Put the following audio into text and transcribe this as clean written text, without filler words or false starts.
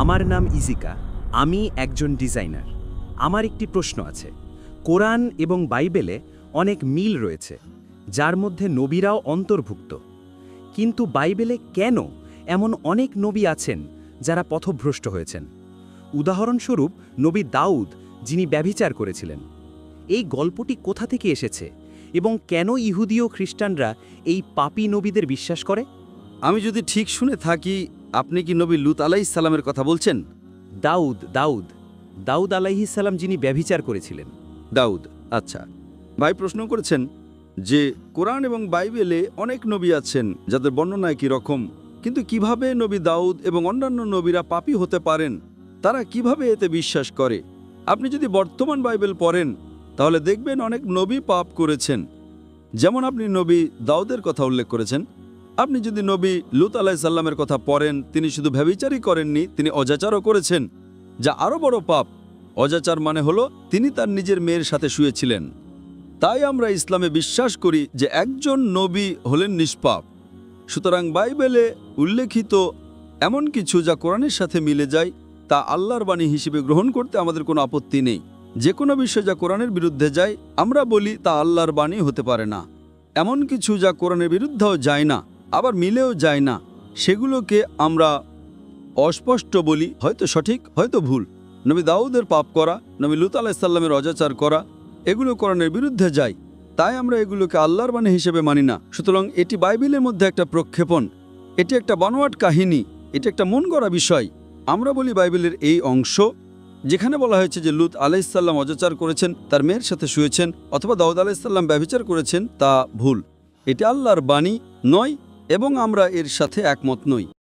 আমার নাম ইজিকা। আমি একজন ডিজাইনার। আমার একটি প্রশ্ন আছে। কোরআন এবং বাইবেলে অনেক মিল রয়েছে, যার মধ্যে নবীরাও অন্তর্ভুক্ত। কিন্তু বাইবেলে কেন এমন অনেক নবী আছেন যারা পথভ্রষ্ট হয়েছেন? উদাহরণস্বরূপ নবী দাউদ, যিনি ব্যভিচার করেছিলেন। এই গল্পটি কোথা থেকে এসেছে এবং কেন ইহুদি ও খ্রিস্টানরা এই পাপী নবীদের বিশ্বাস করে? আমি যদি ঠিক শুনে থাকি, আপনি কি নবী লূত আলাইহিস সালামের কথা বলছেন? দাউদ আলাইহিস সালাম, যিনি ব্যভিচার করেছিলেন। দাউদ, আচ্ছা। ভাই প্রশ্ন করেছেন যে কোরআন এবং বাইবেলে অনেক নবী আছেন যাদের বর্ণনা একই রকম, কিন্তু কিভাবে নবী দাউদ এবং অন্যান্য নবীরা পাপী হতে পারেন, তারা কিভাবে এতে বিশ্বাস করে? আপনি যদি বর্তমান বাইবেল পড়েন তাহলে দেখবেন অনেক নবী পাপ করেছেন। যেমন আপনি নবী দাউদের কথা উল্লেখ করেছেন। আপনি যদি নবী লূত আলাইহিস সালামের কথা পড়েন, তিনি শুধু ব্যভিচারই করেননি, তিনি অজাচারও করেছেন, যা আরও বড় পাপ। অজাচার মানে হলো তিনি তার নিজের মেয়ের সাথে শুয়েছিলেন। তাই আমরা ইসলামে বিশ্বাস করি যে একজন নবী হলেন নিষ্পাপ। সুতরাং বাইবেলে উল্লেখিত এমন কিছু যা কোরআনের সাথে মিলে যায়, তা আল্লাহর বাণী হিসেবে গ্রহণ করতে আমাদের কোনো আপত্তি নেই। যে কোনো বিষয় যা কোরআনের বিরুদ্ধে যায়, আমরা বলি তা আল্লাহর বাণী হতে পারে না। এমন কিছু যা কোরআনের বিরুদ্ধেও যায় না, আবার মিলেও যায় না, সেগুলোকে আমরা অস্পষ্ট বলি, হয়তো সঠিক, হয়তো ভুল। নবী দাউদের পাপ করা, নবী লূত আলাইহিস সালামের অজাচার করা, এগুলো কোরআনের বিরুদ্ধে যায়, তাই আমরা এগুলোকে আল্লাহর বাণী হিসেবে মানি না। সুতরাং এটি বাইবেলের মধ্যে একটা প্রক্ষেপণ, এটি একটা বানোয়াট কাহিনী, এটি একটা মন গড়া বিষয়। আমরা বলি বাইবেলের এই অংশ যেখানে বলা হয়েছে যে লূত আলাইহিস সালাম অজাচার করেছেন, তার মেয়ের সাথে শুয়েছেন, অথবা দাউদ আলাইহিস সালাম ব্যভিচার করেছেন, তা ভুল। এটি আল্লাহর বাণী নয় এবং আমরা এর সাথে একমত নই।